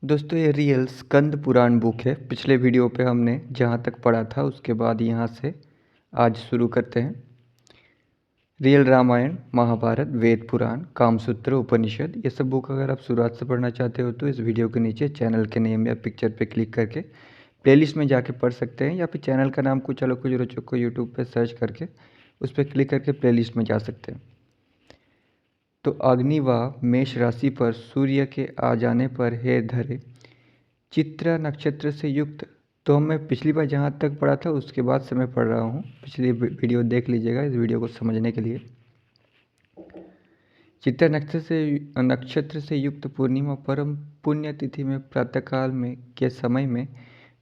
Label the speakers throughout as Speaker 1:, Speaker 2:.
Speaker 1: दोस्तों ये real Skanda Purana book है। पिछले वीडियो पे हमने जहाँ तक पढ़ा था उसके बाद यहाँ से आज शुरू करते हैं। रियल रामायण, महाभारत, वेद पुराण, कामसूत्र, उपनिषद, ये सब बुक अगर आप शुरुआत से पढ़ना चाहते हो तो इस वीडियो के नीचे चैनल के नेम या पिक्चर पे क्लिक करके प्लेलिस्ट में जाके पढ़ सकते हैं, या फिर चैनल का नाम कुछ अलग कुछ रोचक को यूट्यूब पे सर्च करके उस पर क्लिक करके प्लेलिस्ट में जा सकते हैं। तो अग्नि व मेष राशि पर सूर्य के आ जाने पर हे धरे चित्रा नक्षत्र से युक्त। तो मैं पिछली बार जहाँ तक पढ़ा था उसके बाद से मैं पढ़ रहा हूँ, पिछली वीडियो देख लीजिएगा इस वीडियो को समझने के लिए। चित्रा नक्षत्र से युक्त पूर्णिमा परम पुण्य तिथि में प्रातःकाल में के समय में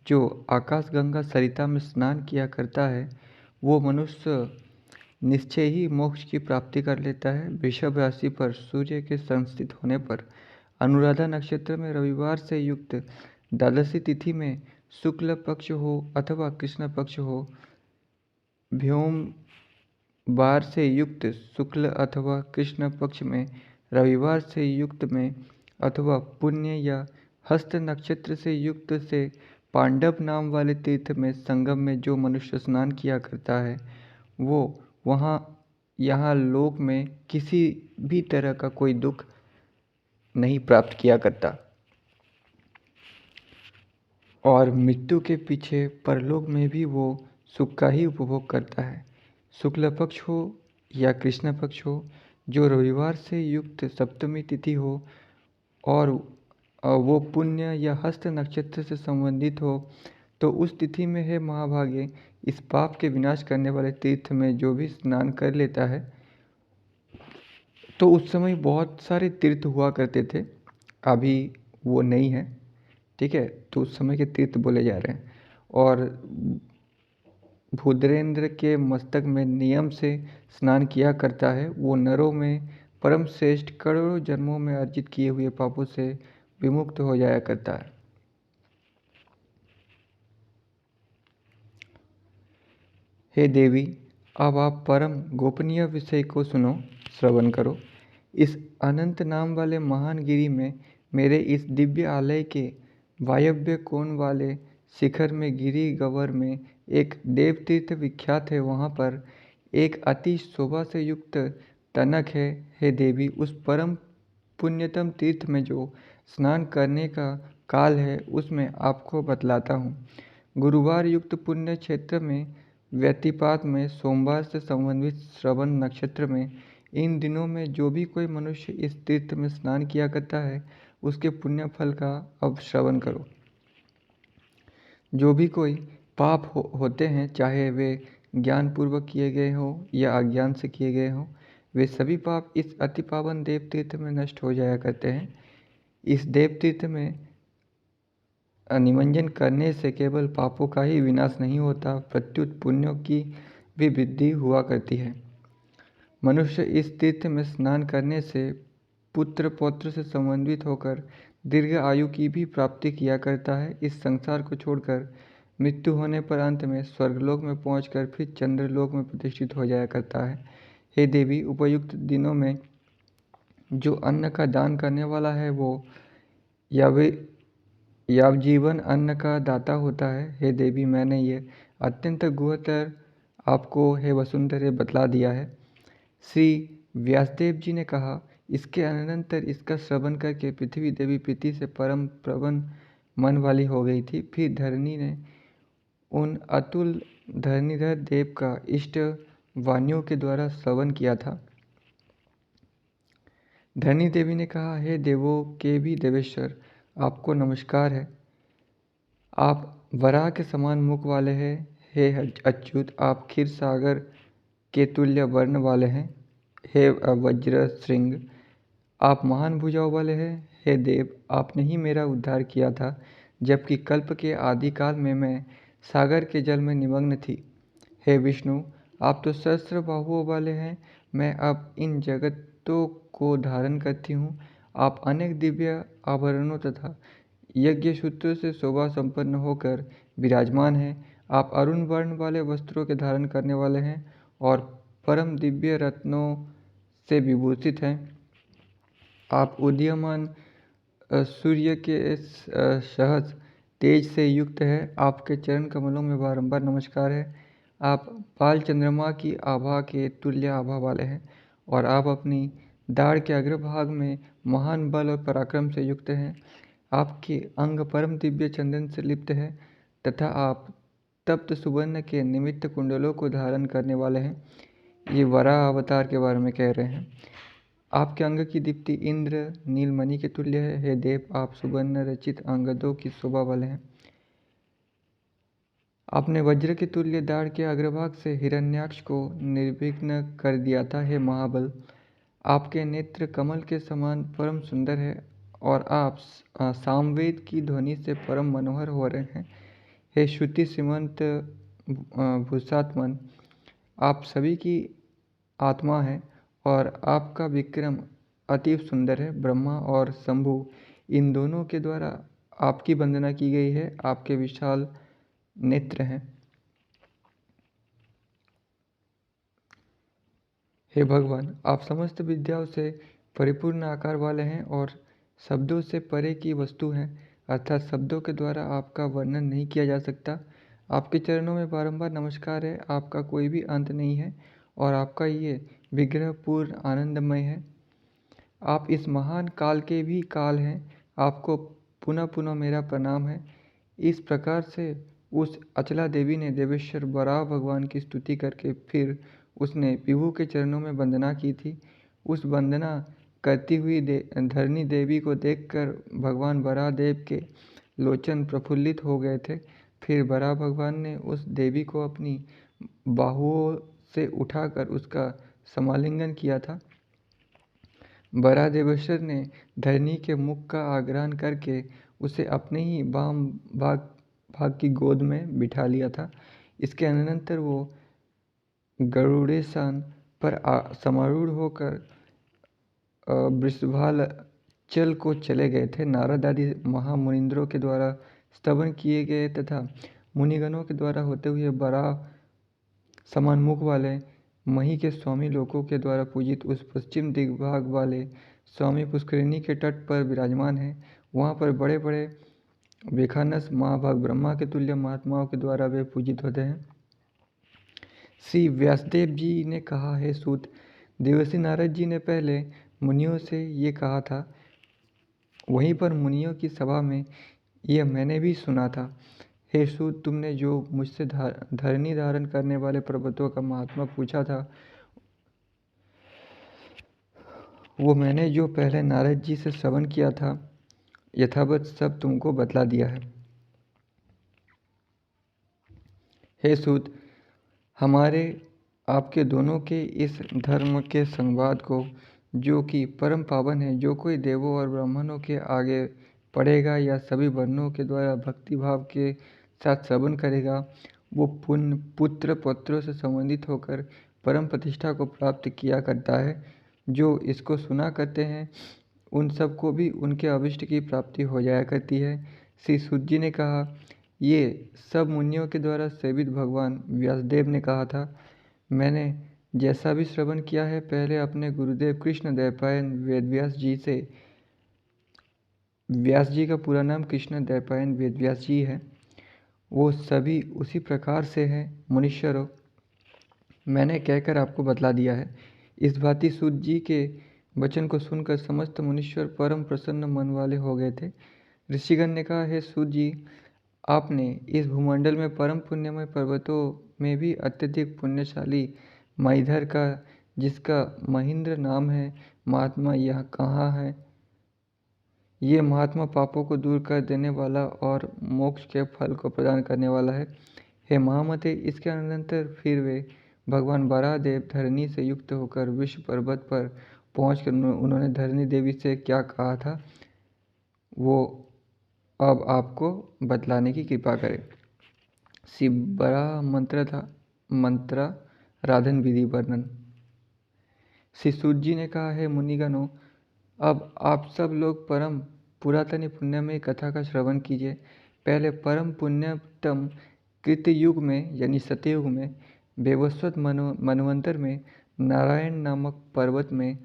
Speaker 1: जो आकाश गंगा सरिता में स्नान किया करता है वो मनुष्य निश्चय ही मोक्ष की प्राप्ति कर लेता है। वृषभ राशि पर सूर्य के संस्थित होने पर अनुराधा नक्षत्र में रविवार से युक्त द्वादशी तिथि में शुक्ल पक्ष हो अथवा कृष्ण पक्ष हो, व्योम बार से युक्त शुक्ल अथवा कृष्ण पक्ष में, रविवार से युक्त में अथवा पुण्य या हस्त नक्षत्र से युक्त से पांडव नाम वाले तीर्थ में संगम में जो मनुष्य स्नान किया करता है वो वहाँ यहाँ लोक में किसी भी तरह का कोई दुख नहीं प्राप्त किया करता और मृत्यु के पीछे परलोक में भी वो सुख का ही उपभोग करता है। शुक्ल पक्ष हो या कृष्ण पक्ष हो, जो रविवार से युक्त सप्तमी तिथि हो और वो पुण्य या हस्त नक्षत्र से संबंधित हो, तो उस तिथि में है महाभागे इस पाप के विनाश करने वाले तीर्थ में जो भी स्नान कर लेता है। तो उस समय बहुत सारे तीर्थ हुआ करते थे, अभी वो नहीं है, ठीक है। तो उस समय के तीर्थ बोले जा रहे हैं। और भूद्रेंद्र के मस्तक में नियम से स्नान किया करता है वो नरों में परम श्रेष्ठ करोड़ों जन्मों में अर्जित किए हुए पापों से विमुक्त हो जाया करता है। हे देवी, अब आप परम गोपनीय विषय को सुनो, श्रवण करो। इस अनंत नाम वाले महान गिरि में मेरे इस दिव्य आलय के वायव्य कोण वाले शिखर में गिरि गवर में एक देवतीर्थ विख्यात है। वहाँ पर एक अति शोभा से युक्त तनक है। हे देवी, उस परम पुण्यतम तीर्थ में जो स्नान करने का काल है उसमें आपको बतलाता हूँ। गुरुवार युक्त पुण्य क्षेत्र में व्यतिपात में सोमवार से संबंधित श्रवण नक्षत्र में इन दिनों में जो भी कोई मनुष्य इस तीर्थ में स्नान किया करता है उसके पुण्य फल का अब श्रवण करो। जो भी कोई पाप होते हैं, चाहे वे ज्ञानपूर्वक किए गए हों या अज्ञान से किए गए हों, वे सभी पाप इस अति पावन देव तीर्थ में नष्ट हो जाया करते हैं। इस देव तीर्थ में निमज्जन करने से केवल पापों का ही विनाश नहीं होता, प्रत्युत पुण्यों की भी वृद्धि हुआ करती है। मनुष्य इस तीर्थ में स्नान करने से पुत्र पौत्र से संबंधित होकर दीर्घ आयु की भी प्राप्ति किया करता है। इस संसार को छोड़कर मृत्यु होने पर अंत में स्वर्गलोक में पहुंचकर फिर चंद्रलोक में प्रतिष्ठित हो जाया करता है। हे देवी, उपयुक्त दिनों में जो अन्न का दान करने वाला है वो यावजीवन अन्न का दाता होता है। हे देवी, मैंने ये अत्यंत गुह्यतर आपको हे वसुंधरे बतला दिया है। श्री व्यासदेव जी ने कहा, इसके अनंतर इसका श्रवण करके पृथ्वी देवी प्रीति से परम प्रबल मन वाली हो गई थी। फिर धरणी ने उन अतुल धरणीधर देव का इष्ट वाणियों के द्वारा श्रवण किया था। धरणी देवी ने कहा, हे देवों के भी देवेश्वर, आपको नमस्कार है। आप वराह के समान मुख वाले हैं। हे अच्युत, आप क्षीर सागर के तुल्य वर्ण वाले हैं। हे वज्र श्रृंग, आप महान भुजाओं वाले हैं। हे देव, आपने ही मेरा उद्धार किया था जबकि कल्प के आदिकाल में मैं सागर के जल में निमग्न थी। हे विष्णु, आप तो सहस्त्र बाहुओं वाले हैं। मैं अब इन जगतों को धारण करती हूँ। आप अनेक दिव्य आभरणों तथा यज्ञ सूत्रों से शोभा संपन्न होकर विराजमान हैं। आप अरुण वर्ण वाले वस्त्रों के धारण करने वाले हैं और परम दिव्य रत्नों से विभूषित हैं। आप उदीयमान सूर्य के सहज तेज से युक्त है। आपके चरण कमलों में बारंबार नमस्कार है। आप बाल चंद्रमा की आभा के तुल्य आभा वाले हैं और आप अपनी दाढ़ के अग्रभाग में महान बल और पराक्रम से युक्त हैं। आपके अंग परम दिव्य चंदन से लिप्त है तथा आप तप्त सुवर्ण के निमित्त कुंडलों को धारण करने वाले हैं। ये वराह अवतार के बारे में कह रहे हैं। आपके अंग की दीप्ति इंद्र नीलमणि के तुल्य है। हे देव, आप सुवर्ण रचित अंगदों की शोभा वाले हैं। आपने वज्र के तुल्य दाढ़ के अग्रभाग से हिरण्याक्ष को निर्विघ्न कर दिया था। हे महाबल, आपके नेत्र कमल के समान परम सुंदर है और आप सामवेद की ध्वनि से परम मनोहर हो रहे हैं। हे श्रुति श्रीमंत भूषात्मन, आप सभी की आत्मा है और आपका विक्रम अतीव सुंदर है। ब्रह्मा और शंभु इन दोनों के द्वारा आपकी वंदना की गई है। आपके विशाल नेत्र हैं। हे भगवान, आप समस्त विद्याओं से परिपूर्ण आकार वाले हैं और शब्दों से परे की वस्तु हैं, अर्थात शब्दों के द्वारा आपका वर्णन नहीं किया जा सकता। आपके चरणों में बारंबार नमस्कार है। आपका कोई भी अंत नहीं है और आपका ये विग्रह पूर्ण आनंदमय है। आप इस महान काल के भी काल हैं। आपको पुनः पुनः मेरा प्रणाम है। इस प्रकार से उस अचला देवी ने देवेश्वर वराह भगवान की स्तुति करके फिर उसने विभु के चरणों में वंदना की थी। उस वंदना करती हुई धरणी देवी को देखकर भगवान वराह देव के लोचन प्रफुल्लित हो गए थे। फिर वराह भगवान ने उस देवी को अपनी बाहुओं से उठाकर उसका समालिंगन किया था। वराह देवेश्वर ने धरणी के मुख का आग्राहन करके उसे अपने ही वाम भाग की गोद में बिठा लिया था। इसके अनंतर वो गरुड़ेशान पर समारूढ़ होकर वृषभाचल को चले गए थे। नारद आदि महामुनिंद्रों के द्वारा स्तवन किए गए तथा मुनिगणों के द्वारा होते हुए वराह समान मुख वाले मही के स्वामी लोकों के द्वारा पूजित उस पश्चिम दिग्भाग वाले स्वामी पुष्करिणी के तट पर विराजमान है। वहाँ पर बड़े बड़े वेखानस महाभाग ब्रह्मा के तुल्य महात्माओं के द्वारा वे पूजित होते हैं। श्री व्यासदेव जी ने कहा, हे सूत, देवर्षि नारद जी ने पहले मुनियों से ये कहा था। वहीं पर मुनियों की सभा में यह मैंने भी सुना था। हे सूत, तुमने जो मुझसे धरणी धारण करने वाले पर्वतों का महात्मा पूछा था, वो मैंने जो पहले नारद जी से श्रवण किया था, यथावत सब तुमको बतला दिया है। हे सूत, हमारे आपके दोनों के इस धर्म के संवाद को, जो कि परम पावन है, जो कोई देवों और ब्राह्मणों के आगे पढ़ेगा या सभी वर्णों के द्वारा भक्ति भाव के साथ श्रवण करेगा, वो पुत्र पौत्रों से संबंधित होकर परम प्रतिष्ठा को प्राप्त किया करता है। जो इसको सुना करते हैं उन सब को भी उनके अभिष्ट की प्राप्ति हो जाया करती है। श्री सूत जी ने कहा, ये सब मुनियों के द्वारा सेवित भगवान व्यासदेव ने कहा था। मैंने जैसा भी श्रवण किया है, पहले अपने गुरुदेव कृष्ण द्वैपायन वेदव्यास जी से। व्यास जी का पूरा नाम कृष्ण द्वैपायन वेदव्यास जी है। वो सभी उसी प्रकार से हैं। मुनीश्वरों, मैंने कहकर आपको बतला दिया है। इस भांति सूत जी के वचन को सुनकर समस्त मुनीश्वर परम प्रसन्न मन वाले हो गए थे। ऋषिगण ने कहा, हे सूत जी, आपने इस भूमंडल में परम पुण्यमय पर्वतों में भी अत्यधिक पुण्यशाली माइधर का, जिसका महेंद्र नाम है, महात्मा यह कहाँ है। ये महात्मा पापों को दूर कर देने वाला और मोक्ष के फल को प्रदान करने वाला है। हे महामते, इसके अनंतर फिर वे भगवान बराहदेव धरणी से युक्त होकर विश्व पर्वत पर पहुंचकर उन्होंने धरणी देवी से क्या कहा था, वो अब आपको बतलाने की कृपा करें। श्री बराह मंत्रा राधन विधि वर्णन। श्री सूत जी ने कहा, है मुनिगणों, अब आप सब लोग परम पुरातनी पुण्यमय कथा का श्रवण कीजिए। पहले परम पुण्यतम कृतयुग में यानी सतयुग में वैवस्वत मनवंतर में नारायण नामक पर्वत में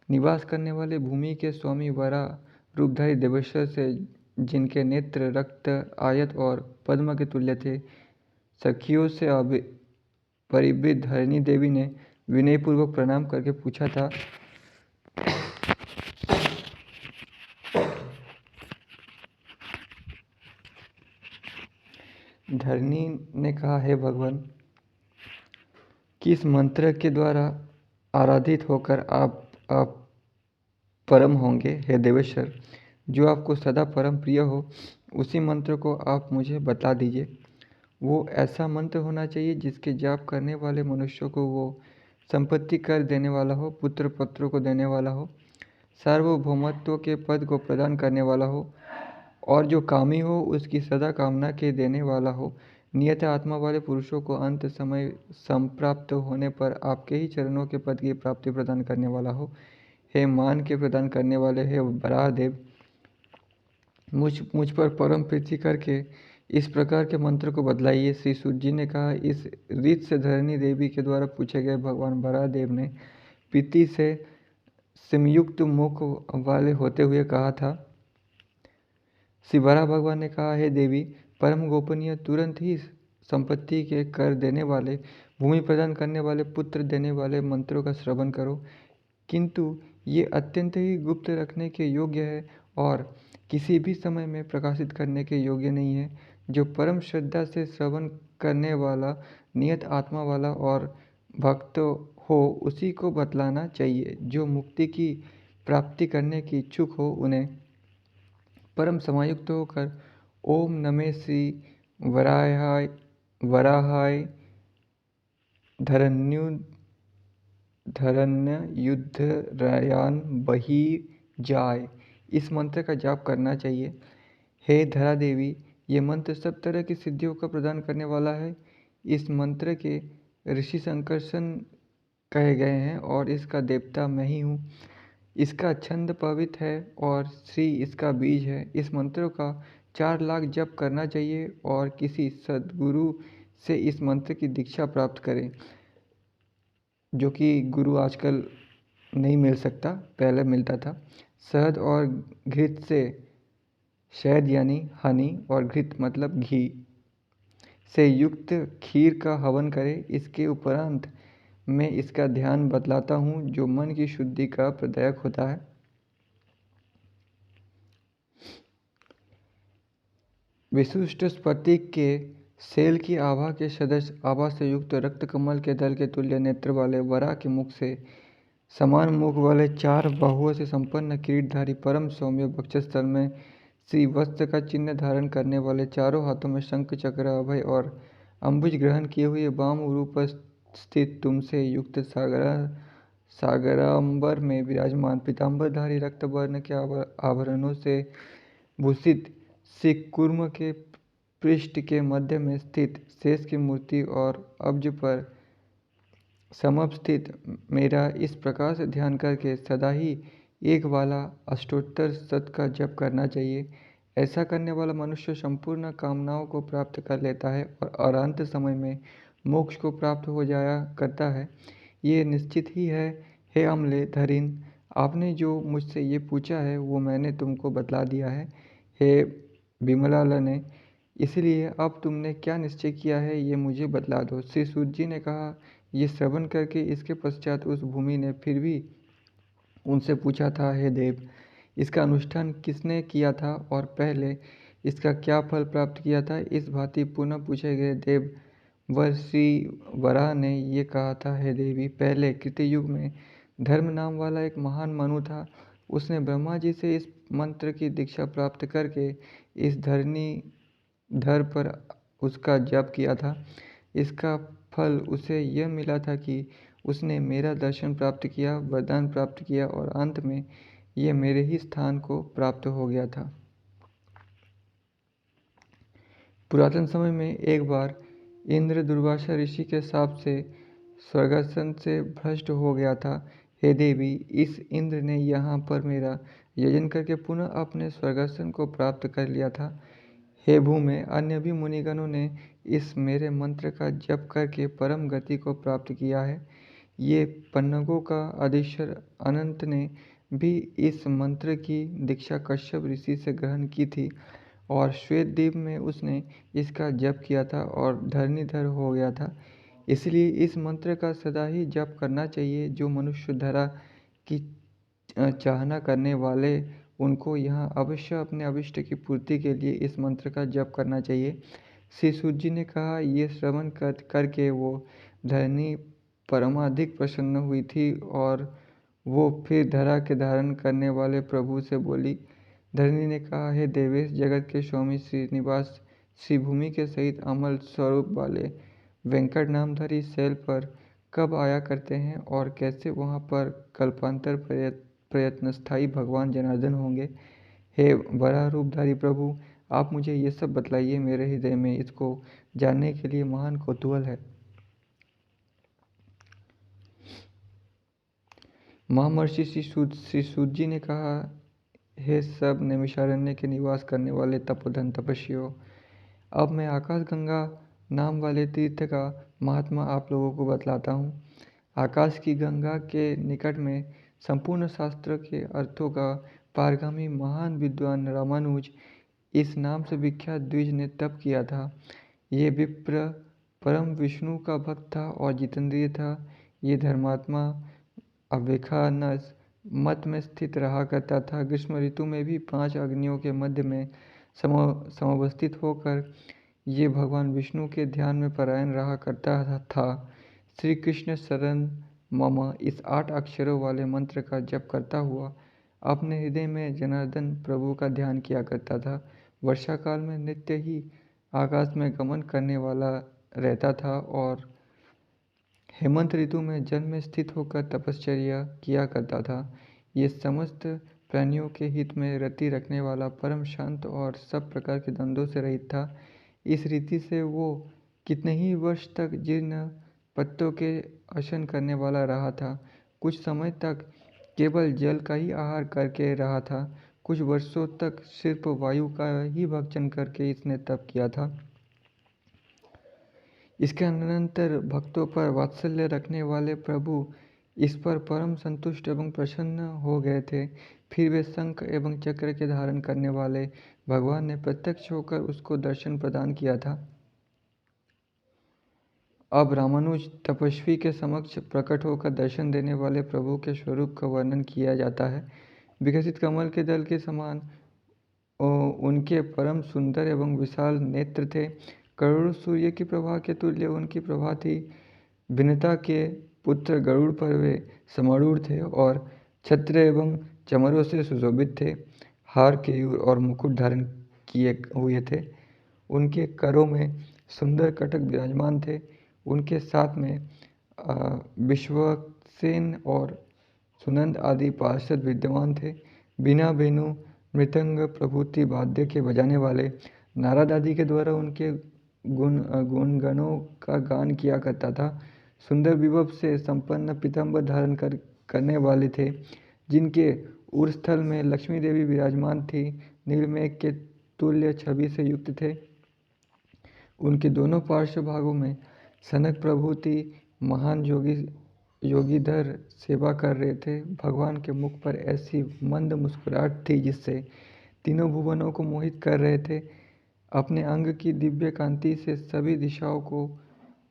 Speaker 1: निवास करने वाले भूमि के स्वामी वराह रूपधारी देवेश्वर से, जिनके नेत्र रक्त आयत और पद्म के तुल्य थे, सखियों से परिवृद्ध हरिणी देवी ने विनयपूर्वक प्रणाम करके पूछा था। धरणी ने कहा, हे भगवान, किस मंत्र के द्वारा आराधित होकर आप परम होंगे? हे देवेश्वर, जो आपको सदा परम प्रिय हो, उसी मंत्र को आप मुझे बता दीजिए। वो ऐसा मंत्र होना चाहिए जिसके जाप करने वाले मनुष्यों को वो संपत्ति कर देने वाला हो, पुत्र पत्रों को देने वाला हो, सार्वभौमत्व के पद को प्रदान करने वाला हो, और जो कामी हो उसकी सदा कामना के देने वाला हो, नियत आत्मा वाले पुरुषों को अंत समय संप्राप्त होने पर आपके ही चरणों के पद की प्राप्ति प्रदान करने वाला हो। हे मान के प्रदान करने वाले, हे वराह देव, मुझ पर परम प्रीति करके इस प्रकार के मंत्र को बतलाइए। श्री सूत जी ने कहा, इस रीत से धरणी देवी के द्वारा पूछे गए भगवान वराह देव ने प्रीति से संयुक्त मुख वाले होते हुए कहा था। श्री वराह भगवान ने कहा, हे देवी, परम गोपनीय, तुरंत ही संपत्ति के कर देने वाले, भूमि प्रदान करने वाले, पुत्र देने वाले मंत्रों का श्रवण करो, किंतु ये अत्यंत ही गुप्त रखने के योग्य है और किसी भी समय में प्रकाशित करने के योग्य नहीं है। जो परम श्रद्धा से श्रवण करने वाला, नियत आत्मा वाला और भक्त हो, उसी को बतलाना चाहिए। जो मुक्ति की प्राप्ति करने की इच्छुक हो, उन्हें परम समायुक्त होकर ओम नमः श्री वराहाय धरण्युद्धरयान बही जाय, इस मंत्र का जाप करना चाहिए। हे धरा देवी, ये मंत्र सब तरह की सिद्धियों का प्रदान करने वाला है। इस मंत्र के ऋषि संकर्षण कहे गए हैं और इसका देवता मैं ही हूँ। इसका छंद पवित्र है और श्री इसका बीज है। इस मंत्र का 4 लाख जप करना चाहिए और किसी सद्गुरु से इस मंत्र की दीक्षा प्राप्त करें, जो कि गुरु आजकल नहीं मिल सकता, पहले मिलता था। शहद और घृत से, शहद यानी हनी और घृत मतलब घी से युक्त खीर का हवन करें। इसके उपरांत मैं इसका ध्यान बतलाता हूँ, जो मन की शुद्धि का प्रदायक होता है। विशिष्ट स्फटिक के सेल की आभा के सदस्य, आभा से युक्त रक्त कमल के दल के तुल्य नेत्र वाले, वराह के मुख से समान मुख वाले, 4 बाहुओं से संपन्न, किरीटधारी, परम सौम्य, वक्षस्थल में श्री वस्त्र का चिन्ह धारण करने वाले, चारों हाथों में शंख चक्र अभय और अंबुज ग्रहण किए हुए, वाम रूप स्थित, तुमसे युक्त सागरांबर में विराजमान, पीतांबरधारी, रक्त वर्ण के आभरणों से भूषित, सिख कुर्म के पृष्ठ के मध्य में स्थित, शेष की मूर्ति और अब्ज पर समस्थित, मेरा इस प्रकार से ध्यान करके सदा ही एक वाला अष्टोत्तर शत का जप करना चाहिए। ऐसा करने वाला मनुष्य संपूर्ण कामनाओं को प्राप्त कर लेता है और अंत समय में मोक्ष को प्राप्त हो जाया करता है। ये निश्चित ही है। हे अम्ले धरिन, आपने जो मुझसे ये पूछा है वो मैंने तुमको बतला दिया है। हे विमलालने, इसलिए अब तुमने क्या निश्चय किया है ये मुझे बतला दो। श्री सूत जी ने कहा, ये श्रवण करके इसके पश्चात उस भूमि ने फिर भी उनसे पूछा था, हे देव, इसका अनुष्ठान किसने किया था और पहले इसका क्या फल प्राप्त किया था? इस भांति पुनः पूछे गए देव वर श्री वराह ने ये कहा था, हे देवी, पहले कृतयुग में धर्म नाम वाला एक महान मनु था। उसने ब्रह्मा जी से इस मंत्र की दीक्षा प्राप्त करके इस धरणी धर पर उसका जप किया था। इसका फल उसे यह मिला था कि उसने मेरा दर्शन प्राप्त किया, वरदान प्राप्त किया और अंत में यह मेरे ही स्थान को प्राप्त हो गया था। पुरातन समय में एक बार इंद्र दुर्वासा ऋषि के शाप से स्वर्गासन से भ्रष्ट हो गया था। हे देवी, इस इंद्र ने यहाँ पर मेरा यजन करके पुनः अपने स्वर्गासन को प्राप्त कर लिया था। हे भूमे, अन्य भी मुनिगणों ने इस मेरे मंत्र का जप करके परम गति को प्राप्त किया है। ये पन्नगों का अधीश्वर अनंत ने भी इस मंत्र की दीक्षा कश्यप ऋषि से ग्रहण की थी और श्वेत द्वीप में उसने इसका जप किया था और धरणीधर हो गया था। इसलिए इस मंत्र का सदा ही जप करना चाहिए। जो मनुष्य धरा की चाहना करने वाले, उनको यहाँ अवश्य अपने अभिष्ट की पूर्ति के लिए इस मंत्र का जप करना चाहिए। श्री सूत जी ने कहा, ये श्रवण करके वो धरणी परमाधिक प्रसन्न हुई थी और वो फिर धरा के धारण करने वाले प्रभु से बोली। धरणी ने कहा, हे देवेश, जगत के स्वामी श्रीनिवास श्री भूमि के सहित अमल स्वरूप वाले वेंकट नामधारी शैल पर कब आया करते हैं और कैसे वहाँ पर कल्पांतर प्रयत्नस्थायी भगवान जनार्दन होंगे। हे बराह रूपधारी प्रभु, आप मुझे ये सब बतलाइए। मेरे हृदय में इसको जानने के लिए महान कौतूहल है। महर्षि श्री सूत जी ने कहा, हे सब नैमिषारण्य के निवास करने वाले तपोधन तपस्वियों, अब मैं आकाश गंगा नाम वाले तीर्थ का महात्मा आप लोगों को बतलाता हूँ। आकाश की गंगा के निकट में संपूर्ण शास्त्र के अर्थों का पारगामी महान विद्वान रामानुज इस नाम से विख्यात द्विज ने तप किया था। ये विप्र परम विष्णु का भक्त था और जितेंद्रिय था। ये धर्मात्मा अवेखानस मत में स्थित रहा करता था। ग्रीष्म ऋतु में भी 5 अग्नियों के मध्य में समवस्थित होकर ये भगवान विष्णु के ध्यान में परायण रहा करता था। श्री कृष्ण शरण मम इस 8 अक्षरों वाले मंत्र का जप करता हुआ अपने हृदय में जनार्दन प्रभु का ध्यान किया करता था। वर्षा काल में नित्य ही आकाश में गमन करने वाला रहता था और हेमंत ऋतु में जल में स्थित होकर तपश्चर्या किया करता था। ये समस्त प्राणियों के हित में रति रखने वाला परम शांत और सब प्रकार के द्वंद्वों से रहित था। इस रीति से वो कितने ही वर्ष तक जीर्ण पत्तों के अशन करने वाला रहा था। कुछ समय तक केवल जल का ही आहार करके रहा था। कुछ वर्षों तक सिर्फ वायु का ही भक्षण करके इसने तप किया था। इसके अनंतर भक्तों पर वात्सल्य रखने वाले प्रभु इस पर परम संतुष्ट एवं प्रसन्न हो गए थे। फिर वे शंख एवं चक्र के धारण करने वाले भगवान ने प्रत्यक्ष होकर उसको दर्शन प्रदान किया था। अब रामानुज तपस्वी के समक्ष प्रकट होकर दर्शन देने वाले प्रभु के स्वरूप का वर्णन किया जाता है। विकसित कमल के दल के समान उनके परम सुंदर एवं विशाल नेत्र थे। करोड़ों सूर्य की प्रभा के तुल्य उनकी प्रभा थी। विनता के पुत्र गरुड़ पर वे समारूढ़ थे और छत्र एवं चमरों से सुशोभित थे। हार केयूर और मुकुट धारण किए हुए थे। उनके करों में सुंदर कटक विराजमान थे। उनके साथ में विश्वक्सेन और सुनंद आदि पार्षद विद्यमान थे। बिना वेणु मृदंग प्रभृति वाद्य के बजाने वाले नारद आदि के द्वारा उनके गुणगणों का गान किया करता था। सुंदर विभव से संपन्न पीताम्बर धारण करने वाले थे, जिनके उरस्थल में लक्ष्मी देवी विराजमान थी। नीलमेघ के तुल्य छवि से युक्त थे। उनके दोनों पार्श्व भागों में सनक प्रभृति महान योगीधर सेवा कर रहे थे। भगवान के मुख पर ऐसी मंद मुस्कुराहट थी जिससे तीनों भुवनों को मोहित कर रहे थे। अपने अंग की दिव्य कांति से सभी दिशाओं को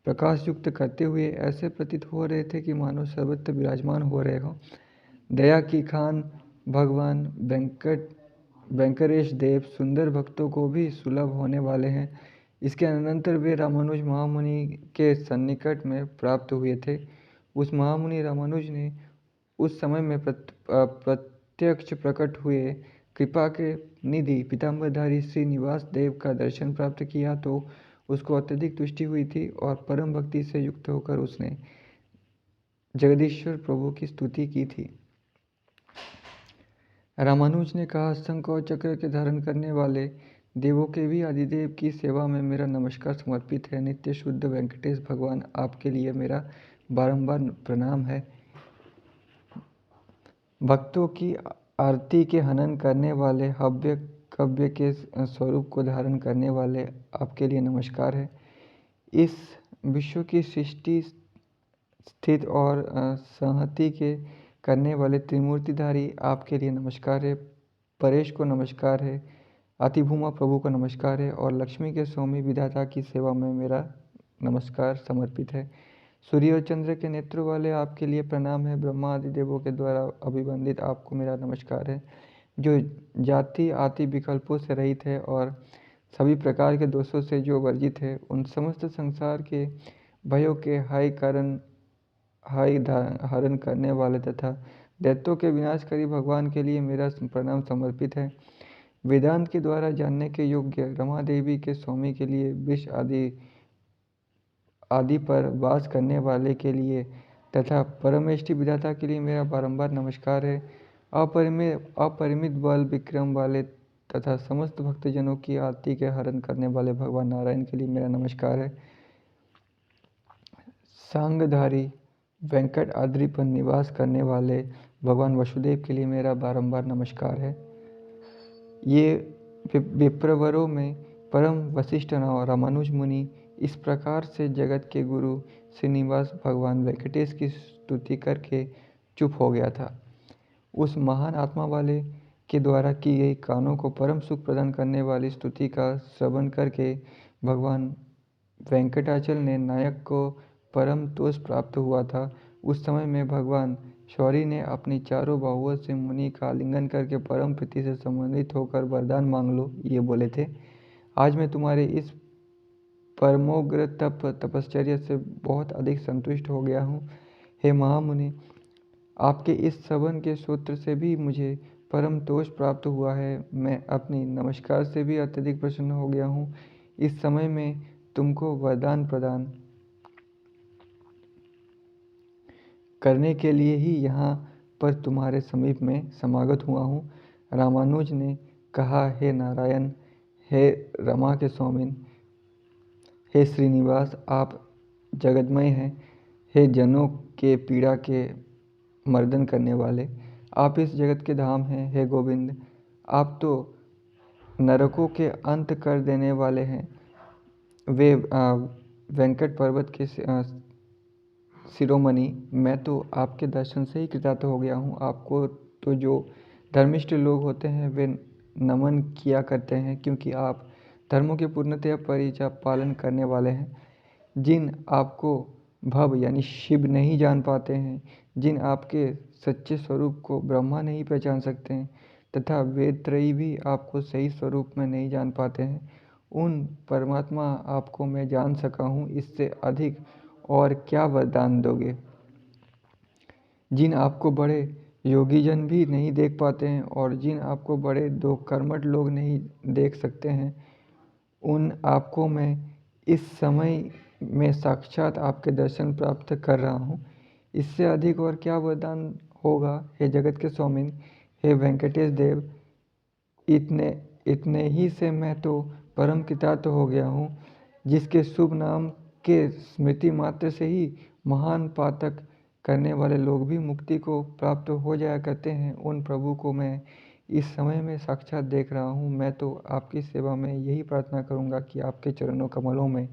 Speaker 1: प्रकाश युक्त करते हुए ऐसे प्रतीत हो रहे थे कि मानो सर्वत्र विराजमान हो रहे हों। दया की खान भगवान वेंकटेश देव सुंदर भक्तों को भी सुलभ होने वाले हैं। इसके अनंतर वे रामानुज महामुनि के सन्निकट में प्राप्त हुए थे। उस महामुनि रामानुज ने उस समय में प्रत्यक्ष प्रकट हुए कृपा के निधि पीताम्बरधारी श्रीनिवास देव का दर्शन प्राप्त किया तो उसको अत्यधिक तुष्टि हुई थी और परम भक्ति से युक्त होकर उसने जगदीश्वर प्रभु की स्तुति की थी। रामानुज ने कहा, शंख और चक्र के धारण करने वाले देवों के भी आदिदेव की सेवा में मेरा नमस्कार समर्पित है। नित्य शुद्ध वेंकटेश भगवान, आपके लिए मेरा बारंबार प्रणाम है। भक्तों की आरती के हनन करने वाले हव्य कव्य के स्वरूप को धारण करने वाले आपके लिए नमस्कार है। इस विश्व की सृष्टि स्थित और संहति के करने वाले त्रिमूर्तिधारी आपके लिए नमस्कार है। परेश को नमस्कार है। अतिभूमा प्रभु को नमस्कार है और लक्ष्मी के स्वामी विधाता की सेवा में मेरा नमस्कार समर्पित है। सूर्य और चंद्र के नेत्रों वाले आपके लिए प्रणाम है। ब्रह्मा आदि देवों के द्वारा अभिवंदित आपको मेरा नमस्कार है, जो जाति आदि विकल्पों से रहित है और सभी प्रकार के दोषों से जो वर्जित है। उन समस्त संसार के भयों के हरण करने वाले तथा दैत्यों के विनाशकारी भगवान के लिए मेरा प्रणाम समर्पित है। वेदांत के द्वारा जानने के योग्य रमा देवी के स्वामी के लिए, विष आदि पर वास करने वाले के लिए तथा परमेष्टि विधाता के लिए मेरा बारंबार नमस्कार है। अपरिमित बल विक्रम वाले तथा समस्त भक्तजनों की आरती के हरण करने वाले भगवान नारायण के लिए मेरा नमस्कार है। सांगधारी वेंकट आद्रि पर निवास करने वाले भगवान वसुदेव के लिए मेरा बारंबार नमस्कार है। ये विप्रवरों में परम वशिष्ठ रामानुज मुनि इस प्रकार से जगत के गुरु श्रीनिवास भगवान वेंकटेश की स्तुति करके चुप हो गया था। उस महान आत्मा वाले के द्वारा की गई कानों को परम सुख प्रदान करने वाली स्तुति का श्रवण करके भगवान वेंकटाचल ने नायक को परम तोष प्राप्त हुआ था। उस समय में भगवान शौरी ने अपनी चारों बाहुओं से मुनि का आलिंगन करके परम प्रीति से संबंधित होकर वरदान मांग लो, ये बोले थे। आज मैं तुम्हारे इस परमोग्र तपश्चर्या से बहुत अधिक संतुष्ट हो गया हूँ। हे महामुनि, आपके इस श्रवण के सूत्र से भी मुझे परम तोष प्राप्त हुआ है। मैं अपनी नमस्कार से भी अत्यधिक प्रसन्न हो गया हूँ। इस समय में तुमको वरदान प्रदान करने के लिए ही यहाँ पर तुम्हारे समीप में समागत हुआ हूँ। रामानुज ने कहा, हे नारायण, हे रमा के स्वामिन, हे श्रीनिवास, आप जगतमय हैं। हे जनों के पीड़ा के मर्दन करने वाले, आप इस जगत के धाम हैं। हे गोविंद, आप तो नरकों के अंत कर देने वाले हैं। वे वेंकट पर्वत के शिरोमणि, मैं तो आपके दर्शन से ही कृतार्थ हो गया हूँ। आपको तो जो धर्मिष्ठ लोग होते हैं वे नमन किया करते हैं, क्योंकि आप धर्मों के पूर्णतया पालन करने वाले हैं। जिन आपको भव यानी शिव नहीं जान पाते हैं, जिन आपके सच्चे स्वरूप को ब्रह्मा नहीं पहचान सकते हैं तथा वेदत्रयी भी आपको सही स्वरूप में नहीं जान पाते हैं, उन परमात्मा आपको मैं जान सका हूँ। इससे अधिक और क्या वरदान दोगे? जिन आपको बड़े योगीजन भी नहीं देख पाते हैं और जिन आपको बड़े दो कर्मठ लोग नहीं देख सकते हैं, उन आपको मैं इस समय में साक्षात आपके दर्शन प्राप्त कर रहा हूँ। इससे अधिक और क्या वरदान होगा? हे जगत के स्वामिन, हे वेंकटेश देव, इतने ही से मैं तो परम कृतार्थ हो गया हूँ। जिसके शुभ नाम के स्मृति मात्र से ही महान पातक करने वाले लोग भी मुक्ति को प्राप्त हो जाया करते हैं, उन प्रभु को मैं इस समय में साक्षात देख रहा हूँ। मैं तो आपकी सेवा में यही प्रार्थना करूँगा कि आपके चरणों कमलों में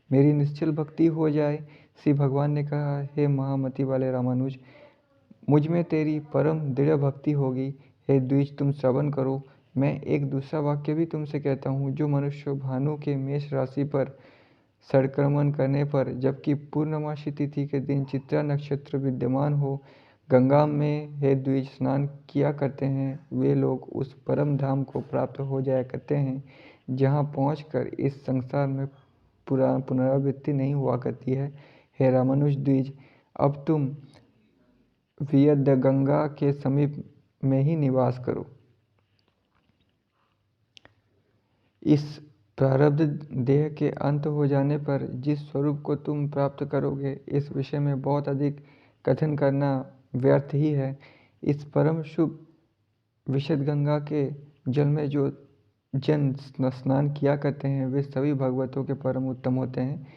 Speaker 1: मेरी निश्चल भक्ति हो जाए। श्री भगवान ने कहा, हे महामति वाले रामानुज, मुझ में तेरी परम दृढ़ भक्ति होगी। हे द्विज, तुम श्रवण करो। मैं एक दूसरा वाक्य भी तुमसे कहता हूँ। जो मनुष्य भानु के मेष राशि पर संक्रमण करने पर, जबकि पूर्णमासी तिथि के दिन चित्रा नक्षत्र विद्यमान हो, गंगा में हे द्विज स्नान किया करते हैं, वे लोग उस परम धाम को प्राप्त हो जाया करते हैं जहाँ पहुँचकर इस संसार में पुनरावृत्ति नहीं हुआ करती है। हे रामानुज द्विज, अब तुम वियद्गंगा के समीप में ही निवास करो। इस प्रारब्ध देह के अंत हो जाने पर जिस स्वरूप को तुम प्राप्त करोगे, इस विषय में बहुत अधिक कथन करना व्यर्थ ही है। इस परम शुभ विशुद्ध गंगा के जल में जो जन स्नान किया करते हैं, वे सभी भगवतों के परम उत्तम होते हैं।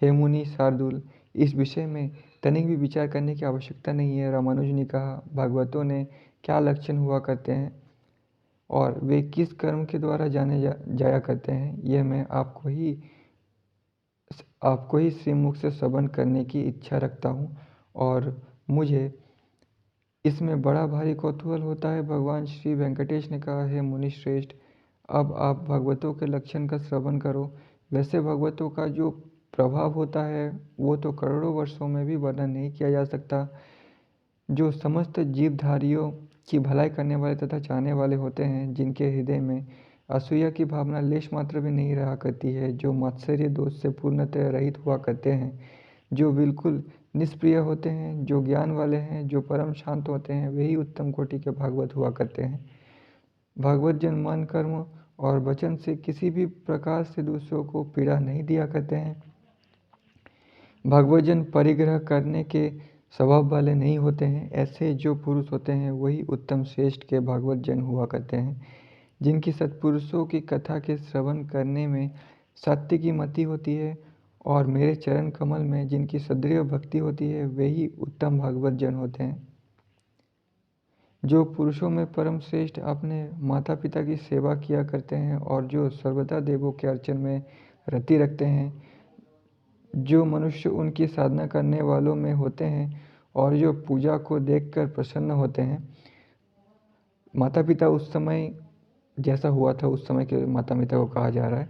Speaker 1: हे मुनि शार्दुल, इस विषय में तनिक भी विचार करने की आवश्यकता नहीं है। रामानुज ने कहा, भागवतों ने क्या लक्षण हुआ करते हैं और वे किस कर्म के द्वारा जाने जाया करते हैं, यह मैं आपको ही श्रीमुख से श्रवण करने की इच्छा रखता हूँ। और मुझे इसमें बड़ा भारी कौतूहल होता है। भगवान श्री वेंकटेश ने कहा, है मुनि श्रेष्ठ, अब आप भगवतों के लक्षण का श्रवण करो। वैसे भगवतों का जो प्रभाव होता है वो तो करोड़ों वर्षों में भी वर्णन नहीं किया जा सकता। जो समस्त जीवधारियों की भलाई करने वाले तथा चाहने वाले होते हैं, जिनके हृदय में असूया की भावना लेश मात्र भी नहीं रहा करती है, जो मात्सर्य दोष से पूर्णतः रहित हुआ करते हैं, जो बिल्कुल निष्प्रिय होते हैं, जो ज्ञान वाले हैं, जो परम शांत होते हैं, वही उत्तम कोटि के भागवत हुआ करते हैं। भागवत जन मन, कर्म और वचन से किसी भी प्रकार से दूसरों को पीड़ा नहीं दिया करते हैं। भागवत जन परिग्रह करने के स्वभाव वाले नहीं होते हैं। ऐसे जो पुरुष होते हैं वही उत्तम श्रेष्ठ के भागवत जन हुआ करते हैं। जिनकी सत्पुरुषों की कथा के श्रवण करने में सत्य की मति होती है और मेरे चरण कमल में जिनकी सदृढ़ भक्ति होती है, वही उत्तम भागवत जन होते हैं। जो पुरुषों में परम श्रेष्ठ अपने माता पिता की सेवा किया करते हैं और जो सर्वदा देवों के अर्चन में रति रखते हैं, जो मनुष्य उनकी साधना करने वालों में होते हैं और जो पूजा को देखकर प्रसन्न होते हैं। माता पिता उस समय जैसा हुआ था उस समय के माता पिता को कहा जा रहा है,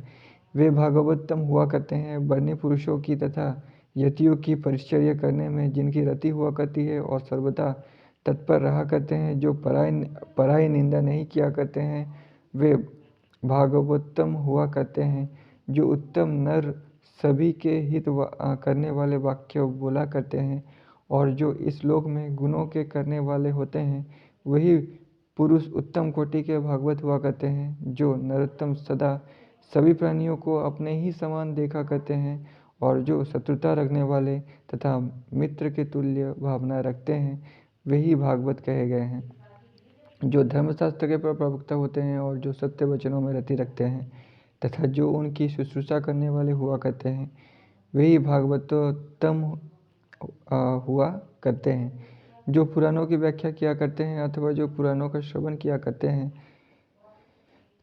Speaker 1: वे भागवतम हुआ करते हैं। वर्णी पुरुषों की तथा यतियों की परिचर्या करने में जिनकी रति हुआ करती है और सर्वदा तत्पर रहा करते हैं, जो पराई निंदा नहीं किया करते हैं, वे भागवतम हुआ करते हैं। जो उत्तम नर सभी के हित करने वाले वाक्य बोला करते हैं और जो इस लोक में गुणों के करने वाले होते हैं, वही पुरुष उत्तम कोटि के भागवत हुआ करते हैं। जो नरोत्तम सदा सभी प्राणियों को अपने ही समान देखा करते हैं और जो शत्रुता रखने वाले तथा मित्र के तुल्य भावना रखते हैं, वही भागवत कहे गए हैं। जो धर्मशास्त्र के प्रवक्ता होते हैं और जो सत्य वचनों में रति रखते हैं तथा जो उनकी शुश्रूषा करने वाले हुआ करते हैं, वही भागवतोत्तम हुआ करते हैं। जो पुराणों की व्याख्या किया करते हैं अथवा जो पुराणों का श्रवण किया करते हैं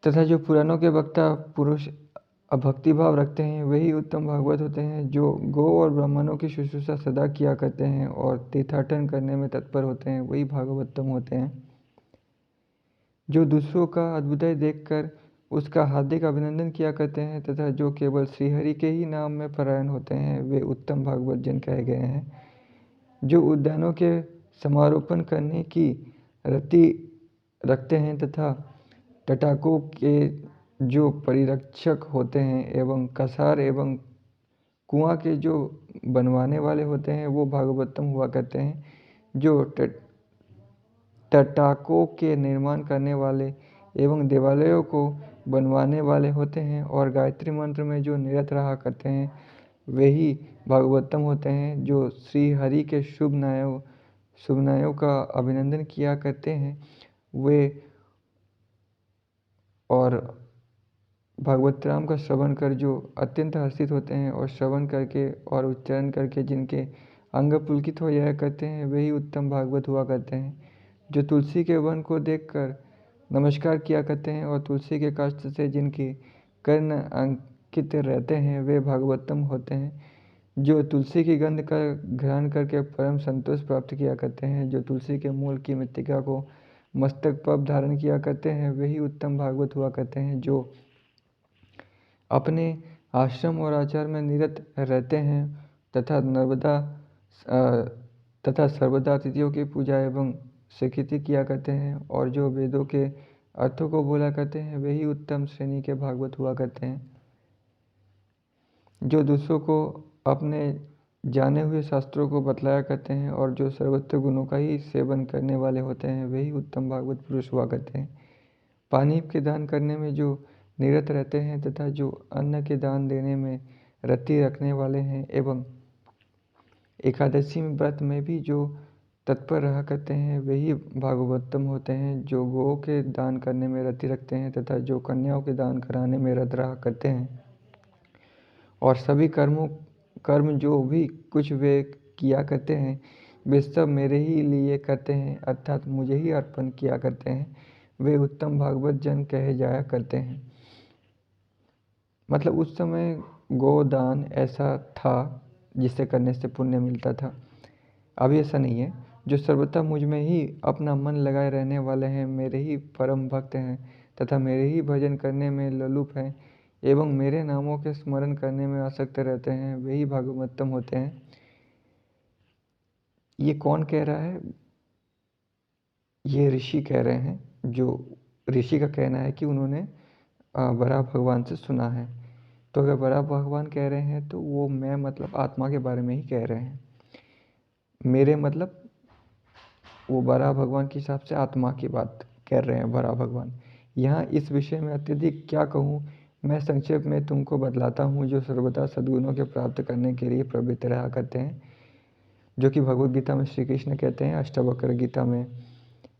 Speaker 1: तथा जो पुराणों के वक्ता पुरुष भक्तिभाव रखते हैं, वही उत्तम भागवत होते हैं। जो गौ और ब्राह्मणों की शुश्रूषा सदा किया करते हैं और तीर्थाटन करने में तत्पर होते हैं, वही भागवतम होते हैं। जो दूसरों का अभ्युदय देखकर उसका हार्दिक अभिनंदन किया करते हैं तथा जो केवल श्रीहरि के ही नाम में परायण होते हैं, वे उत्तम भागवत जन कहे गए हैं। जो उद्यानों के समारोपण करने की रति रखते हैं तथा तटाकों के जो परिरक्षक होते हैं एवं कसार एवं कुआं के जो बनवाने वाले होते हैं, वो भागवतम हुआ करते हैं। जो तटाकों के निर्माण करने वाले एवं देवालयों को बनवाने वाले होते हैं और गायत्री मंत्र में जो निरत रहा करते हैं, वही भागवतम होते हैं। जो श्री हरि के शुभ नायों का अभिनंदन किया करते हैं, वे और भागवत राम का श्रवण कर जो अत्यंत हर्षित होते हैं और श्रवण करके और उच्चारण करके जिनके अंग पुलकित हो जाया करते हैं, वही उत्तम भागवत हुआ करते हैं। जो तुलसी के वन को देखकर नमस्कार किया करते हैं और तुलसी के काष्ठ से जिनकी कर्ण अंकित रहते हैं, वे भागवतम होते हैं। जो तुलसी की गंध का घ्राण करके परम संतोष प्राप्त किया करते हैं, जो तुलसी के मूल की मृत्तिका को मस्तक पर धारण किया करते हैं, वही उत्तम भागवत हुआ करते हैं। जो अपने आश्रम और आचार में निरत रहते हैं तथा सर्वदा अतिथियों की पूजा एवं स्वीकृति किया करते हैं और जो वेदों के अर्थों को बोला करते हैं, वही उत्तम श्रेणी के भागवत हुआ करते हैं। जो दूसरों को अपने जाने हुए शास्त्रों को बतलाया करते हैं और जो सर्वोत्तम गुणों का ही सेवन करने वाले होते हैं, वही उत्तम भागवत पुरुष हुआ करते हैं। पानी के दान करने में जो निरत रहते हैं तथा जो अन्न के दान देने में रति रखने वाले हैं एवं एकादशी व्रत में भी जो तत्पर रहा करते हैं, वही भागवतम होते हैं। जो गौ के दान करने में रति रखते हैं तथा जो कन्याओं के दान कराने में रत रहा करते हैं और सभी कर्म जो भी कुछ वे किया करते हैं, वे सब मेरे ही लिए करते हैं, अर्थात मुझे ही अर्पण किया करते हैं, वे उत्तम भागवत जन कहे जाया करते हैं। मतलब उस समय गोदान ऐसा था जिसे करने से पुण्य मिलता था। अभी ऐसा नहीं है। जो सर्वथा मुझ में ही अपना मन लगाए रहने वाले हैं, मेरे ही परम भक्त हैं तथा मेरे ही भजन करने में ललुप हैं एवं मेरे नामों के स्मरण करने में आसक्त रहते हैं, वे ही भागवतम होते हैं। ये कौन कह रहा है? ये ऋषि कह रहे हैं। जो ऋषि का कहना है कि उन्होंने वराह भगवान से सुना है। तो अगर वराह भगवान कह रहे हैं तो वो मैं मतलब आत्मा के बारे में ही कह रहे हैं। मेरे मतलब वो वराह भगवान के हिसाब से आत्मा की बात कर रहे हैं वराह भगवान। यहाँ इस विषय में अत्यधिक क्या कहूँ, मैं संक्षेप में तुमको बतलाता हूँ। जो सर्वदा सद्गुणों के प्राप्त करने के लिए प्रवृत्त रहा करते हैं, जो कि भगवत गीता में श्री कृष्ण कहते हैं, अष्टावक्र गीता में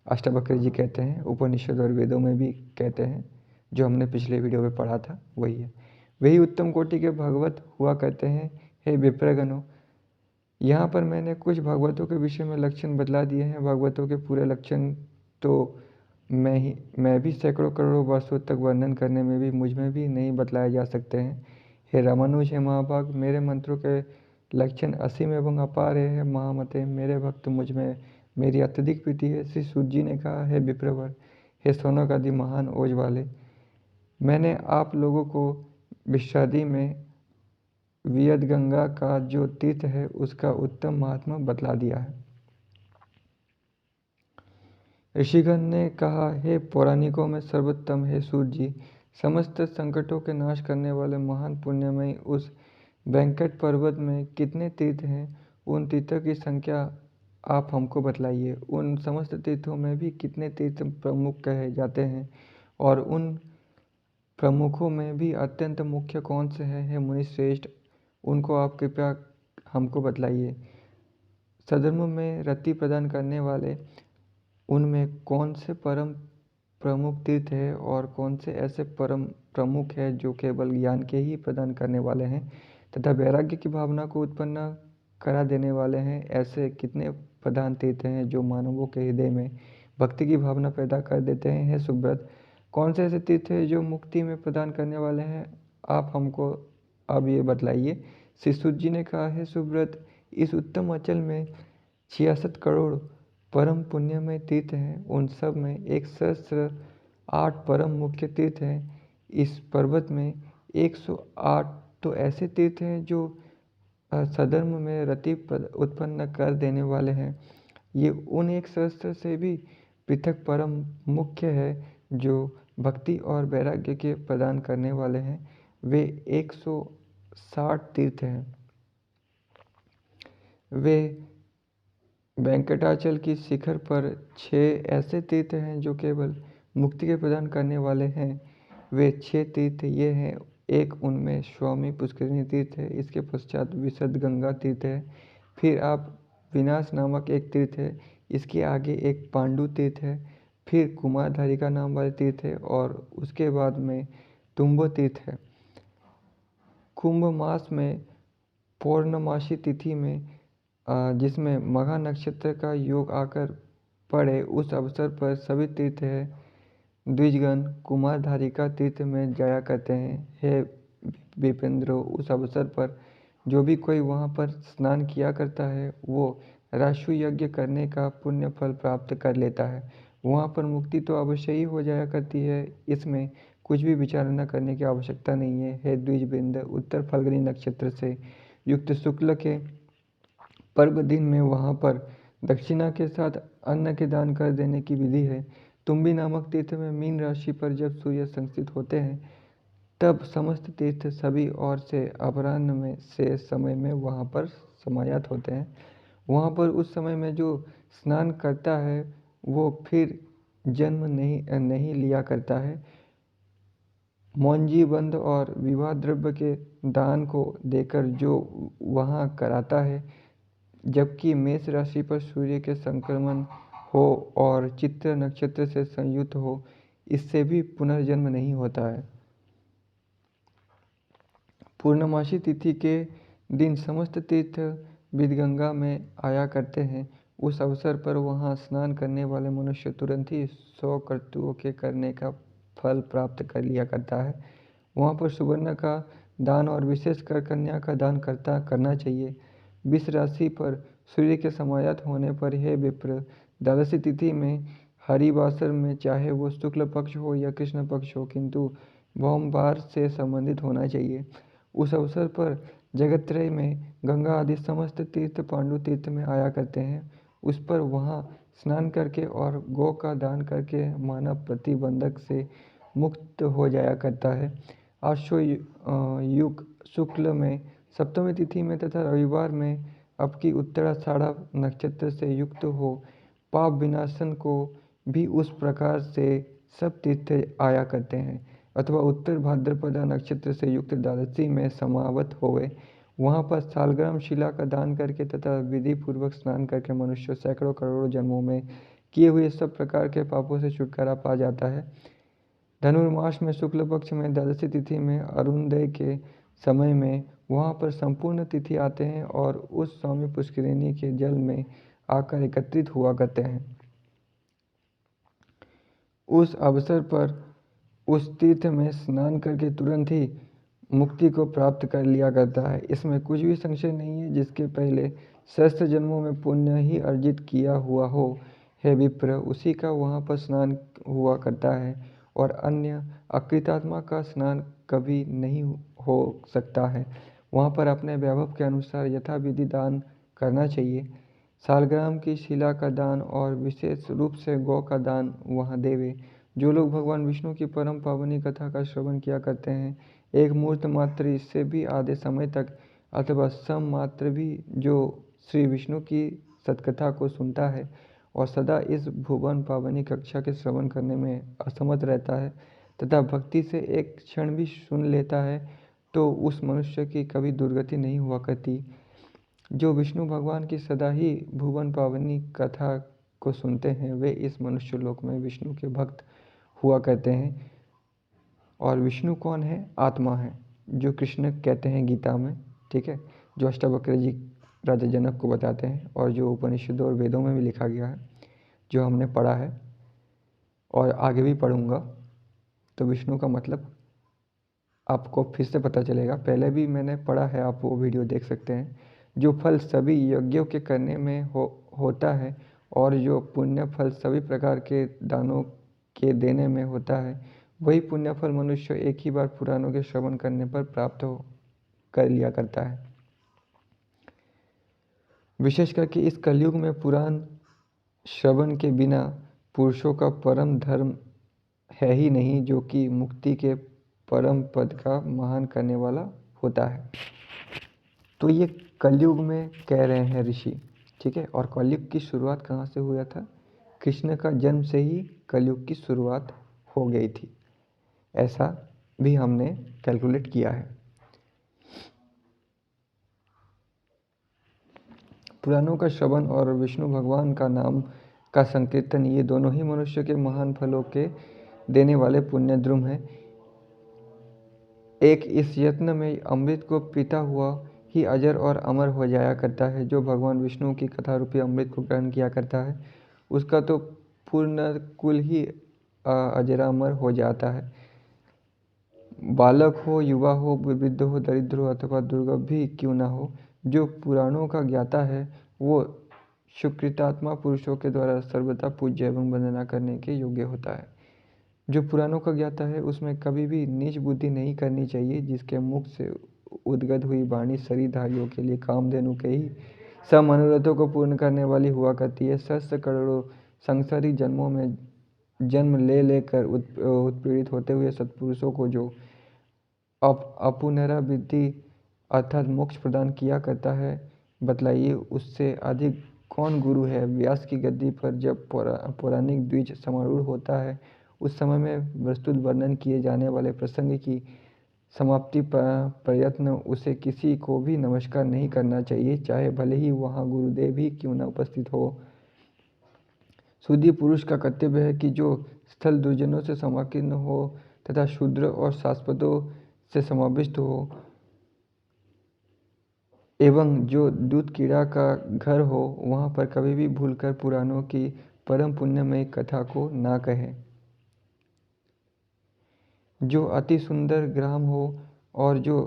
Speaker 1: अष्टावक्र जी कहते हैं, उपनिषद और वेदों में भी कहते हैं। जो हमने पिछले वीडियो में पढ़ा था वही है। वही उत्तम कोटि के भगवत हुआ करते हैं। हे विप्रगणों, यहाँ पर मैंने कुछ भागवतों के विषय में लक्षण बतला दिए हैं। भागवतों के पूरे लक्षण तो मैं भी सैकड़ों करोड़ों वर्षों तक वर्णन करने में भी मुझ में भी नहीं बतलाए जा सकते हैं। हे रामानुज, हे महाभाग, मेरे मंत्रों के लक्षण असीम एवं अपार है। महामते, मेरे भक्त मुझ में मेरी अत्यधिक प्रीति है। श्री सूत जी ने कहा, हे विप्रवर, हे सौनक आदि महान ओज वाले, मैंने आप लोगों को विषादी में वियदगंगा का जो तीर्थ है उसका उत्तम महात्मा बतला दिया है। ऋषिगण ने कहा, हे पौराणिकों में सर्वोत्तम, हे सूत जी, समस्त संकटों के नाश करने वाले महान पुण्यमय उस वेंकट पर्वत में कितने तीर्थ हैं? उन तीर्थों की संख्या आप हमको बतलाइए। उन समस्त तीर्थों में भी कितने तीर्थ प्रमुख कहे जाते हैं और उन प्रमुखों में भी अत्यंत मुख्य कौन से हैं? हे मुनिश्रेष्ठ, उनको आप कृपया हमको बतलाइए। सधर्म में रति प्रदान करने वाले उनमें कौन से परम प्रमुख तीर्थ है और कौन से ऐसे परम प्रमुख है जो केवल ज्ञान के ही प्रदान करने वाले हैं तथा वैराग्य की भावना को उत्पन्न करा देने वाले हैं? ऐसे कितने प्रधान तीर्थ हैं जो मानवों के हृदय में भक्ति की भावना पैदा कर देते हैं? हे सुब्रत, कौन से ऐसे तीर्थ हैं जो मुक्ति में प्रदान करने वाले हैं? आप हमको अब ये बतलाइए। श्री सूत जी ने कहा, हे सुब्रत, इस उत्तम अचल में 66 करोड़ परम पुण्यमय तीर्थ हैं। उन सब में 108 परम मुख्य तीर्थ हैं। इस पर्वत में 108 तो ऐसे तीर्थ हैं जो सधर्म में रति उत्पन्न कर देने वाले हैं। ये उन 1 सहस्त्र से भी पृथक परम मुख्य है जो भक्ति और वैराग्य के प्रदान करने वाले हैं। वे 160 तीर्थ हैं। वे वेंकटाचल की शिखर पर 6 ऐसे तीर्थ हैं जो केवल मुक्ति के प्रदान करने वाले हैं। वे 6 तीर्थ ये हैं। एक उनमें स्वामी पुष्करिणी तीर्थ है, इसके पश्चात विशद गंगा तीर्थ है, फिर आप विनाश नामक एक तीर्थ है, इसके आगे एक पांडु तीर्थ है, फिर कुमारधारिका नाम वाले तीर्थ है और उसके बाद में तुम्बो तीर्थ है। कुंभ मास में पौर्णमासी तिथि में जिसमें मघा नक्षत्र का योग आकर पड़े, उस अवसर पर सभी तीर्थ है द्विजगण कुमारधारिका तीर्थ में जाया करते हैं। हे विपेंद्रो, उस अवसर पर जो भी कोई वहाँ पर स्नान किया करता है वो राशु यज्ञ करने का पुण्य फल प्राप्त कर लेता है। वहाँ पर मुक्ति तो अवश्य ही हो जाया करती है, इसमें कुछ भी विचार न करने की आवश्यकता नहीं है। हे द्विजबिंद, उत्तर फल्गुनी नक्षत्र से युक्त शुक्ल के पर्व दिन में वहाँ पर दक्षिणा के साथ अन्न के दान कर देने की विधि है। तुम्बी नामक तीर्थ में मीन राशि पर जब सूर्य संस्थित होते हैं तब समस्त तीर्थ सभी ओर से अपराह्न में से समय में वहाँ पर समायात होते हैं। वहाँ पर उस समय में जो स्नान करता है वो फिर जन्म नहीं लिया करता है। मौंजी बंद और विवाह द्रव्य के दान को देकर जो वहाँ कराता है, जबकि मेष राशि पर सूर्य के संक्रमण हो और चित्र नक्षत्र से संयुक्त हो, इससे भी पुनर्जन्म नहीं होता है। पूर्णमासी तिथि के दिन समस्त तीर्थ विदगंगा में आया करते हैं। उस अवसर पर वहाँ स्नान करने वाले मनुष्य तुरंत ही 100 कर्तव्यों के करने का फल प्राप्त कर लिया करता है। वहाँ पर सुवर्ण का दान और विशेषकर कन्या का दान करना चाहिए। विष राशि पर सूर्य के समायात होने पर हे विप्र, द्वादशी तिथि में हरिवासर में, चाहे वो शुक्ल पक्ष हो या कृष्ण पक्ष हो, किंतु भौमवार से संबंधित होना चाहिए। उस अवसर पर जगत्त्रय में गंगा आदि समस्त तीर्थ पांडु तीर्थ में आया करते हैं। उस पर वहाँ स्नान करके और गौ का दान करके मानव प्रतिबंधक से मुक्त हो जाया करता है। आश्व युग शुक्ल में सप्तमी तिथि में तथा रविवार में अब की उत्तराषाढ़ा नक्षत्र से युक्त हो पाप विनाशन को भी उस प्रकार से सब तीर्थ आया करते हैं। अथवा उत्तर भाद्रपदा नक्षत्र से युक्त द्वादशी में समावत होवे, वहाँ पर सालग्राम शिला का दान करके तथा विधि पूर्वक स्नान करके मनुष्य सैकड़ों करोड़ों जन्मों में किए हुए सब प्रकार के पापों से छुटकारा पा जाता है। धनुर्मास में शुक्ल पक्ष में द्वादशी तिथि में अरुणोदय के समय में वहाँ पर संपूर्ण तिथि आते हैं और उस स्वामी पुष्करिणी के जल में आकर एकत्रित हुआ करते हैं। उस अवसर पर उस तीर्थ में स्नान करके तुरंत ही मुक्ति को प्राप्त कर लिया करता है। इसमें कुछ भी संशय नहीं है। जिसके पहले सहस्त्र जन्मों में पुण्य ही अर्जित किया हुआ हो, हे विप्र, उसी का वहाँ पर स्नान हुआ करता है और अन्य अकृतात्मा का स्नान कभी नहीं हो सकता है। वहाँ पर अपने वैभव के अनुसार यथाविधि दान करना चाहिए। सालग्राम की शिला का दान और विशेष रूप से गौ का दान वहाँ देवे। जो लोग भगवान विष्णु की परम पावनी कथा का श्रवण किया करते हैं, एक मुहूर्त मात्र, इससे भी आधे समय तक अथवा सम मात्र भी जो श्री विष्णु की सत्कथा को सुनता है और सदा इस भुवन पावनी कक्षा के श्रवण करने में असमर्थ रहता है तथा भक्ति से एक क्षण भी सुन लेता है, तो उस मनुष्य की कभी दुर्गति नहीं हुआ करती। जो विष्णु भगवान की सदा ही भुवन पावनी कथा को सुनते हैं, वे इस मनुष्य लोक में विष्णु के भक्त हुआ करते हैं। और विष्णु कौन है? आत्मा है, जो कृष्ण कहते हैं गीता में, ठीक है, जो अष्टावक्र जी राजा जनक को बताते हैं और जो उपनिषदों और वेदों में भी लिखा गया है, जो हमने पढ़ा है और आगे भी पढ़ूंगा। तो विष्णु का मतलब आपको फिर से पता चलेगा, पहले भी मैंने पढ़ा है, आप वो वीडियो देख सकते हैं। जो फल सभी यज्ञों के करने में होता है और जो पुण्य फल सभी प्रकार के दानों के देने में होता है, वही पुण्य फल मनुष्य एक ही बार पुराणों के श्रवण करने पर प्राप्त कर लिया करता है। विशेष करके इस कलयुग में पुराण श्रवण के बिना पुरुषों का परम धर्म है ही नहीं, जो कि मुक्ति के परम पद का महान करने वाला होता है। तो ये कलयुग में कह रहे हैं ऋषि, ठीक है। और कलयुग की शुरुआत कहाँ से हुआ था? कृष्ण का जन्म से ही कलयुग की शुरुआत हो गई थी, ऐसा भी हमने कैलकुलेट किया है। पुराणों का श्रवण और विष्णु भगवान का नाम का संकीर्तन, ये दोनों ही मनुष्य के महान फलों के देने वाले पुण्य द्रुम हैं। एक इस यत्न में अमृत को पीता हुआ ही अजर और अमर हो जाया करता है। जो भगवान विष्णु की कथा रूपी अमृत को ग्रहण किया करता है, उसका तो पूर्ण कुल ही अजरामर हो जाता है। बालक हो, युवा हो, वृद्ध हो, दरिद्र हो अथवा दुर्गम भी क्यों ना हो, जो पुराणों का ज्ञाता है, वो सुकृतात्मा पुरुषों के द्वारा सर्वदा पूज्य एवं वंदना करने के योग्य होता है। जो पुराणों का ज्ञाता है, उसमें कभी भी नीच बुद्धि नहीं करनी चाहिए। जिसके मुख से उद्गत हुई वाणी शरीरधारियों के लिए कामधेनु के ही सब मनोरथों को पूर्ण करने वाली हुआ करती है। सहस्त्र करोड़ों संसारी जन्मों में जन्म ले लेकर उत्पीड़ित होते हुए सत्पुरुषों को जो अपुनरावृत्ति अर्थात मोक्ष प्रदान किया करता है, बतलाइए उससे अधिक कौन गुरु है। व्यास की गद्दी पर जब पौराणिक द्विज समारूढ़ होता है, उस समय में विस्तृत वर्णन किए जाने वाले प्रसंग की समाप्ति प्रयत्न उसे किसी को भी नमस्कार नहीं करना चाहिए, चाहे भले ही वहाँ गुरुदेव ही क्यों न उपस्थित हो। शुद्धि पुरुष का कर्तव्य है कि जो स्थल दुर्जनों से समाकीर्ण हो तथा शूद्र और शाश्वतों से समाविष्ट हो एवं जो दूध कीड़ा का घर हो, वहाँ पर कभी भी भूलकर पुराणों की परम पुण्यमय कथा को ना कहे। जो अति सुंदर ग्राम हो और जो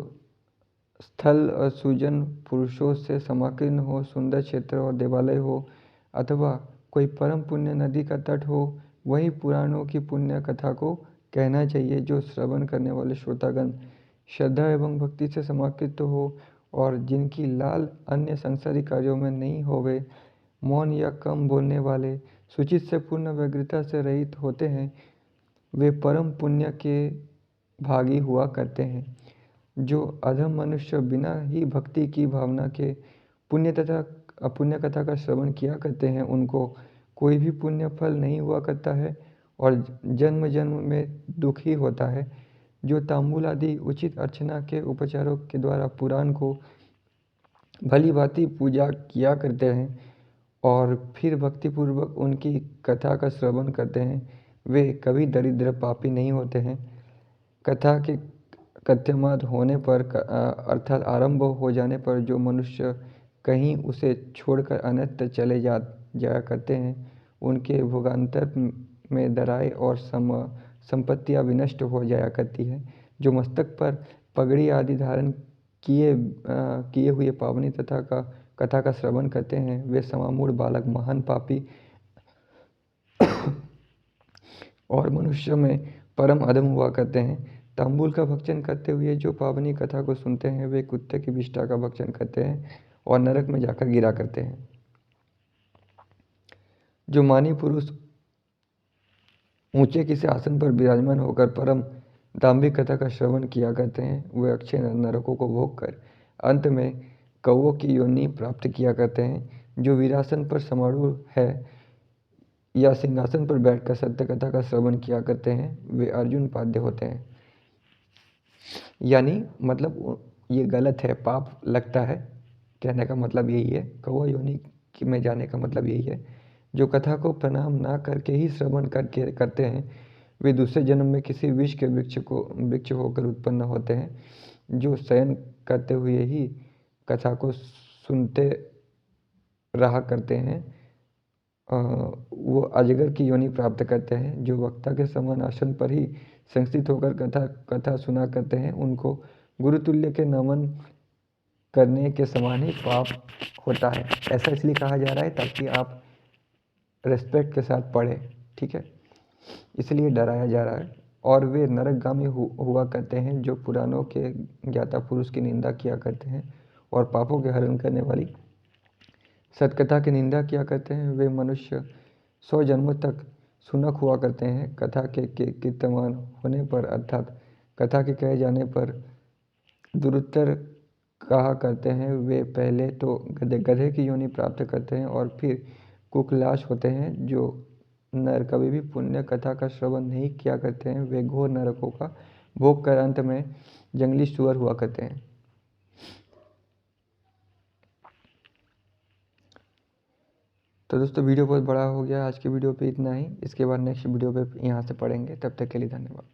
Speaker 1: स्थल और सुजन पुरुषों से समाकीर्ण हो, सुंदर क्षेत्र और देवालय हो, अथवा कोई परम पुण्य नदी का तट हो, वही पुराणों की पुण्य कथा को कहना चाहिए, जो श्रवण करने वाले श्रोतागण श्रद्धा एवं भक्ति से समाकृत हो और जिनकी लाल अन्य संसारी कार्यों में नहीं होवे, मौन या कम बोलने वाले, सुचित से पूर्ण व्यग्रता से रहित होते हैं, वे परम पुण्य के भागी हुआ करते हैं। जो अधम मनुष्य बिना ही भक्ति की भावना के पुण्य तथा अपुण्य कथा का श्रवण किया करते हैं, उनको कोई भी पुण्य फल नहीं हुआ करता है और जन्म जन्म में दुख ही होता है। जो तांबूल आदि उचित अर्चना के उपचारों के द्वारा पुराण को भली भांति पूजा किया करते हैं और फिर भक्तिपूर्वक उनकी कथा का श्रवण करते हैं, वे कभी दरिद्र पापी नहीं होते हैं। कथा के कथ्यमाद होने पर अर्थात आरंभ हो जाने पर जो मनुष्य कहीं उसे छोड़कर अन्यत्र चले जाया करते हैं, उनके भोगांतर में दराएं और संपत्तियां विनष्ट हो जाया करती है। जो मस्तक पर पगड़ी आदि धारण किए हुए पावनी कथा का श्रवण करते हैं, वे समामूढ़ बालक महान पापी और मनुष्य में परम अधम हुआ करते हैं। तांबूल का भक्षण करते हुए जो पावनी कथा को सुनते हैं, वे कुत्ते की विष्ठा का भक्षण करते हैं और नरक में जाकर गिरा करते हैं। जो मानी पुरुष ऊंचे किसी आसन पर विराजमान होकर परम दाम्भिक कथा का श्रवण किया करते हैं, वे अक्षय नरकों को भोग कर अंत में कौओं की योनि प्राप्त किया करते हैं। जो वीरासन पर समारूढ़ है या सिंहासन पर बैठकर सत्य कथा का श्रवण किया करते हैं, वे अर्जुन पाद्य होते हैं। यानी मतलब ये गलत है, पाप लगता है, कहने का मतलब यही है। कौआ योनि में जाने का मतलब यही है। जो कथा को प्रणाम ना करके ही श्रवण करके करते हैं, वे दूसरे जन्म में किसी विष के वृक्ष होकर उत्पन्न होते हैं। जो शयन करते हुए ही कथा को सुनते रहा करते हैं, वो अजगर की योनि प्राप्त करते हैं। जो वक्ता के समान आसन पर ही संस्थित होकर कथा सुना करते हैं, उनको गुरुतुल्य के नमन करने के समान ही पाप होता है। ऐसा इसलिए कहा जा रहा है ताकि आप रेस्पेक्ट के साथ पढ़ें, ठीक है, इसलिए डराया जा रहा है। और वे नरकगामी हुआ करते हैं, जो पुराणों के ज्ञाता पुरुष की निंदा किया करते हैं और पापों के हरण करने वाली सतकथा की निंदा किया करते हैं। वे मनुष्य 100 जन्मों तक सुनक हुआ करते हैं। कथा के कीर्तमान होने पर अर्थात कथा के कहे जाने पर दुरुत्तर कहा करते हैं, वे पहले तो गधे की योनि प्राप्त करते हैं और फिर कुकलाश होते हैं। जो नर कभी भी पुण्य कथा का श्रवण नहीं किया करते हैं, वे घोर नरकों का भोग कर अंत में जंगली सुअर हुआ करते हैं। तो दोस्तों वीडियो बहुत बड़ा हो गया, आज की वीडियो पे इतना ही। इसके बाद नेक्स्ट वीडियो पे यहाँ से पढ़ेंगे। तब तक के लिए धन्यवाद।